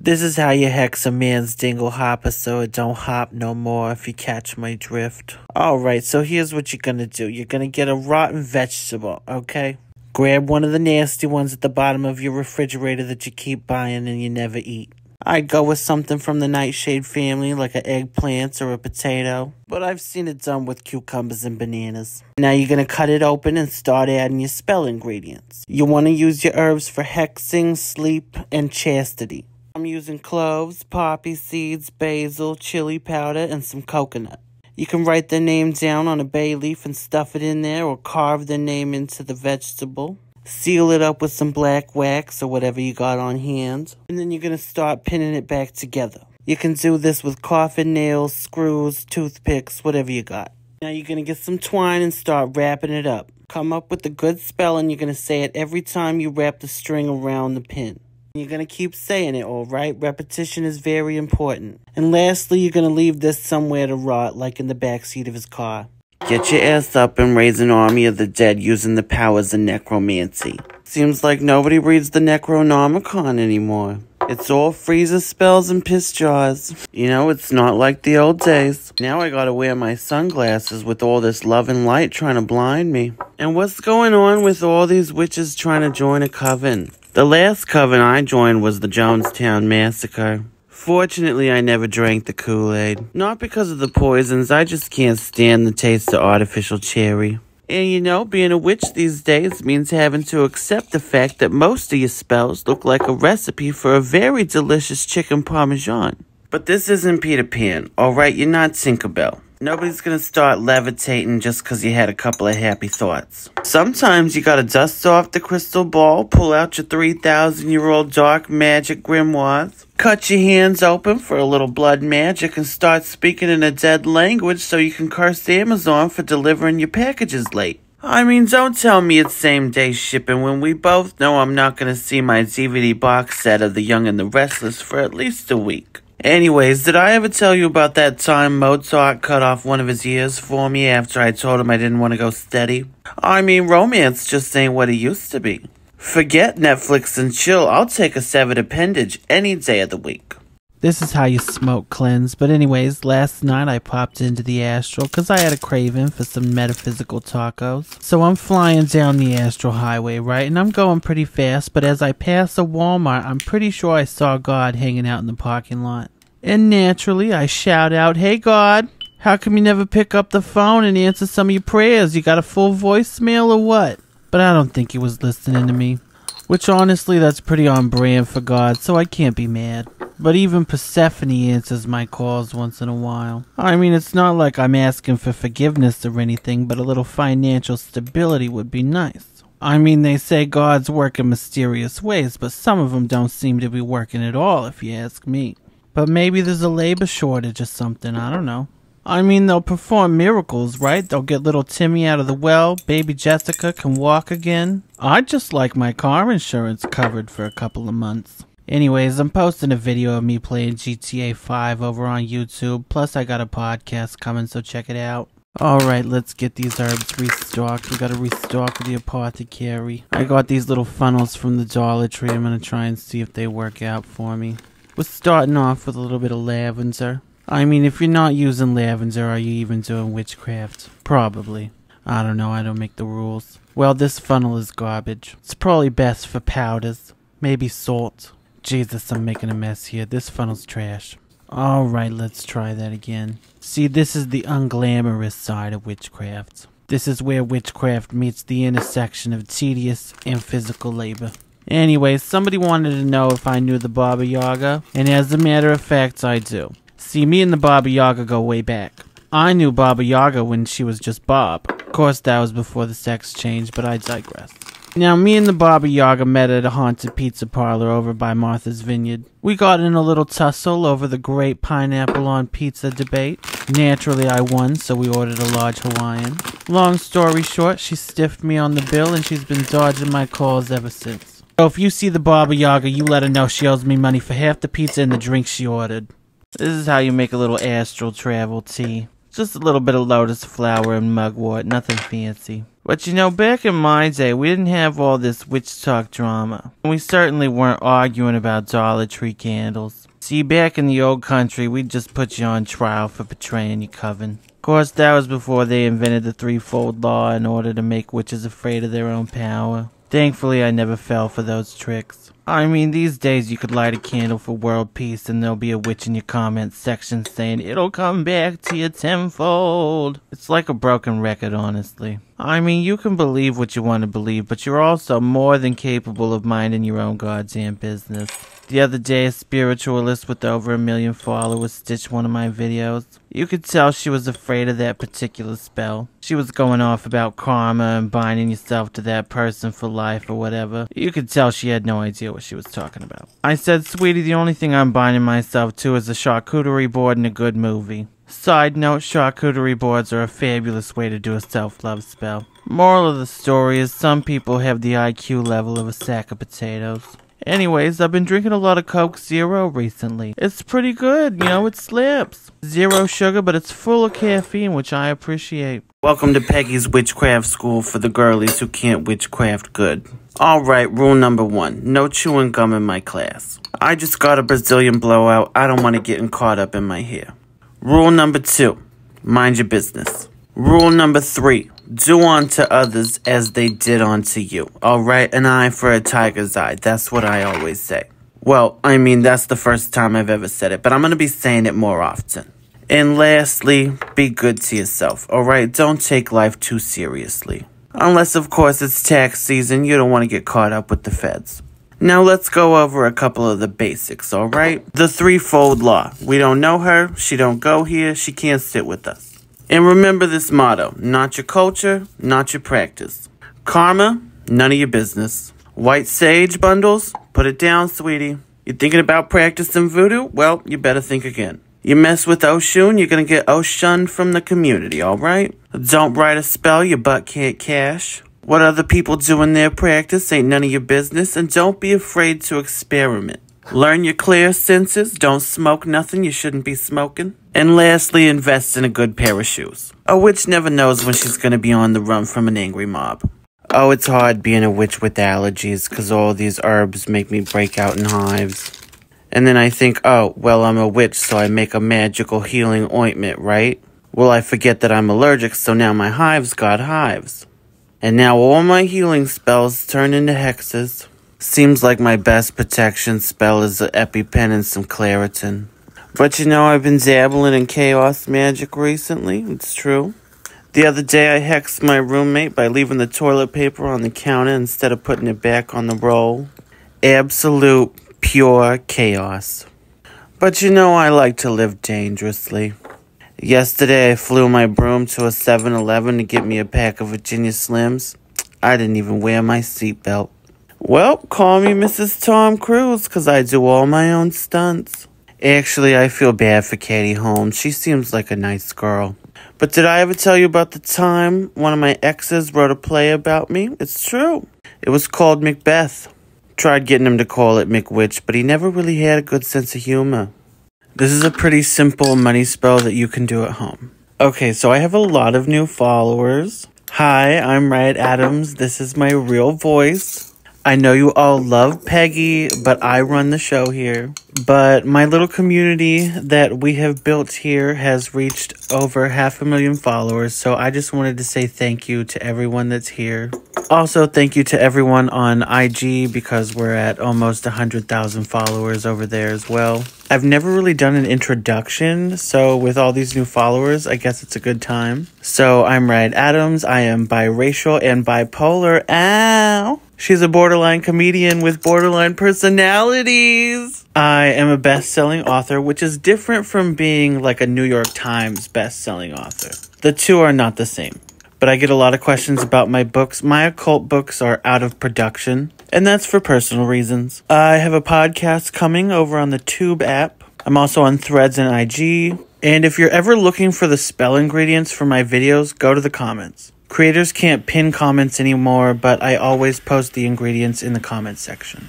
This is how you hex a man's dingle hopper so it don't hop no more, if you catch my drift. Alright, so here's what you're gonna do. You're gonna get a rotten vegetable, okay? Grab one of the nasty ones at the bottom of your refrigerator that you keep buying and you never eat. I'd go with something from the nightshade family, like an eggplant or a potato. But I've seen it done with cucumbers and bananas. Now you're going to cut it open and start adding your spell ingredients. You want to use your herbs for hexing, sleep, and chastity. I'm using cloves, poppy seeds, basil, chili powder, and some coconut. You can write their name down on a bay leaf and stuff it in there, or carve their name into the vegetable. Seal it up with some black wax or whatever you got on hand. And then you're going to start pinning it back together. You can do this with coffin nails, screws, toothpicks, whatever you got. Now you're going to get some twine and start wrapping it up. Come up with a good spell and you're going to say it every time you wrap the string around the pin. You're going to keep saying it, alright? Repetition is very important. And lastly, you're going to leave this somewhere to rot, like in the backseat of his car. Get your ass up and raise an army of the dead using the powers of necromancy. Seems like nobody reads the Necronomicon anymore. It's all freezer spells and piss jars. You know, it's not like the old days. Now I gotta wear my sunglasses with all this love and light trying to blind me. And what's going on with all these witches trying to join a coven? The last coven I joined was the Jonestown Massacre. Fortunately, I never drank the Kool-Aid. Not because of the poisons, I just can't stand the taste of artificial cherry. And you know, being a witch these days means having to accept the fact that most of your spells look like a recipe for a very delicious chicken parmesan. But this isn't Peter Pan, alright? You're not Tinkerbell. Nobody's gonna start levitating just because you had a couple of happy thoughts. Sometimes you gotta dust off the crystal ball, pull out your 3,000-year-old dark magic grimoires, cut your hands open for a little blood magic, and start speaking in a dead language so you can curse Amazon for delivering your packages late. I mean, don't tell me it's same-day shipping when we both know I'm not gonna see my DVD box set of The Young and the Restless for at least a week. Anyways, did I ever tell you about that time Mozart cut off one of his ears for me after I told him I didn't want to go steady? I mean, romance just ain't what it used to be. Forget Netflix and chill, I'll take a severed appendage any day of the week. This is how you smoke cleanse. But anyways, last night I popped into the Astral because I had a craving for some metaphysical tacos. So I'm flying down the Astral Highway, right? And I'm going pretty fast, but as I pass a Walmart, I'm pretty sure I saw God hanging out in the parking lot. And naturally, I shout out, "Hey God, how come you never pick up the phone and answer some of your prayers? You got a full voicemail or what?" But I don't think he was listening to me. Which honestly, that's pretty on brand for God, so I can't be mad. But even Persephone answers my calls once in a while. I mean, it's not like I'm asking for forgiveness or anything, but a little financial stability would be nice. I mean, they say God's work in mysterious ways, but some of them don't seem to be working at all, if you ask me. But maybe there's a labor shortage or something, I don't know. I mean, they'll perform miracles, right? They'll get little Timmy out of the well, baby Jessica can walk again. I'd just like my car insurance covered for a couple of months. Anyways, I'm posting a video of me playing GTA 5 over on YouTube, plus I got a podcast coming, so check it out. Alright, let's get these herbs restocked. We gotta restock the apothecary. I got these little funnels from the Dollar Tree. I'm gonna try and see if they work out for me. We're starting off with a little bit of lavender. I mean, if you're not using lavender, are you even doing witchcraft? Probably. I don't know, I don't make the rules. Well, this funnel is garbage. It's probably best for powders. Maybe salt. Jesus, I'm making a mess here. This funnel's trash. Alright, let's try that again. See, this is the unglamorous side of witchcraft. This is where witchcraft meets the intersection of tedious and physical labor. Anyway, somebody wanted to know if I knew the Baba Yaga, and as a matter of fact, I do. See, me and the Baba Yaga go way back. I knew Baba Yaga when she was just Bob. Of course, that was before the sex change, but I digress. Now, me and the Baba Yaga met at a haunted pizza parlor over by Martha's Vineyard. We got in a little tussle over the great pineapple on pizza debate. Naturally, I won, so we ordered a large Hawaiian. Long story short, she stiffed me on the bill, and she's been dodging my calls ever since. So if you see the Baba Yaga, you let her know she owes me money for half the pizza and the drink she ordered. This is how you make a little astral travel tea. Just a little bit of lotus flower and mugwort, nothing fancy. But you know, back in my day, we didn't have all this witch talk drama. We certainly weren't arguing about Dollar Tree candles. See, back in the old country, we'd just put you on trial for betraying your coven. Of course, that was before they invented the threefold law in order to make witches afraid of their own power. Thankfully, I never fell for those tricks. I mean, these days you could light a candle for world peace and there'll be a witch in your comments section saying, "It'll come back to you tenfold." It's like a broken record, honestly. I mean, you can believe what you want to believe, but you're also more than capable of minding your own goddamn business. The other day, a spiritualist with over 1 million followers stitched one of my videos. You could tell she was afraid of that particular spell. She was going off about karma and binding yourself to that person for life or whatever. You could tell she had no idea what she was talking about. I said, "Sweetie, the only thing I'm binding myself to is a charcuterie board and a good movie." Side note, charcuterie boards are a fabulous way to do a self-love spell. Moral of the story is some people have the IQ level of a sack of potatoes. Anyways, I've been drinking a lot of Coke Zero recently. It's pretty good, you know, it slaps. Zero sugar, but it's full of caffeine, which I appreciate. Welcome to Peggy's Witchcraft School for the girlies who can't witchcraft good. Alright, rule number 1. No chewing gum in my class. I just got a Brazilian blowout. I don't want to get caught up in my hair. Rule number 2. Mind your business. Rule number 3. Do unto others as they did unto you. Alright, an eye for a tiger's eye. That's what I always say. Well, I mean, that's the first time I've ever said it, but I'm going to be saying it more often. And lastly, be good to yourself, alright? Don't take life too seriously. Unless, of course, it's tax season. You don't want to get caught up with the feds. Now let's go over a couple of the basics, alright? The threefold law. We don't know her, she don't go here, she can't sit with us. And remember this motto: not your culture, not your practice. Karma, none of your business. White sage bundles, put it down, sweetie. You thinking about practicing voodoo? Well, you better think again. You mess with Oshun, you're gonna get Oshunned from the community, alright? Don't write a spell your butt can't cash. What other people do in their practice ain't none of your business, and don't be afraid to experiment. Learn your clear senses, don't smoke nothing you shouldn't be smoking. And lastly, invest in a good pair of shoes. A witch never knows when she's gonna be on the run from an angry mob. Oh, it's hard being a witch with allergies, cause all these herbs make me break out in hives. And then I think, oh, well, I'm a witch, so I make a magical healing ointment, right? Well, I forget that I'm allergic, so now my hives got hives. And now all my healing spells turn into hexes. Seems like my best protection spell is an EpiPen and some Claritin. But you know, I've been dabbling in chaos magic recently, it's true. The other day I hexed my roommate by leaving the toilet paper on the counter instead of putting it back on the roll. Absolute, pure chaos. But you know, I like to live dangerously. Yesterday I flew my broom to a 7-Eleven to get me a pack of Virginia Slims. I didn't even wear my seatbelt. Well, call me Mrs. Tom Cruise, cause I do all my own stunts. Actually, I feel bad for Katie Holmes. She seems like a nice girl. But did I ever tell you about the time one of my exes wrote a play about me? It's true. It was called Macbeth. Tried getting him to call it McWitch, but he never really had a good sense of humor. This is a pretty simple money spell that you can do at home. Okay, so I have a lot of new followers. Hi, I'm Riot Addams. This is my real voice. I know you all love Peggy, but I run the show here. But my little community that we have built here has reached over 500,000 followers, so I just wanted to say thank you to everyone that's here. Also, thank you to everyone on IG, because we're at almost 100,000 followers over there as well. I've never really done an introduction, so with all these new followers, I guess it's a good time. So, I'm Riot Addams, I am biracial and bipolar. Ow! She's a borderline comedian with borderline personalities. I am a best-selling author, which is different from being like a New York Times best-selling author. The two are not the same. But I get a lot of questions about my books. My occult books are out of production, and that's for personal reasons. I have a podcast coming over on the Tube app. I'm also on Threads and IG. And if you're ever looking for the spell ingredients for my videos, go to the comments. Creators can't pin comments anymore, but I always post the ingredients in the comments section.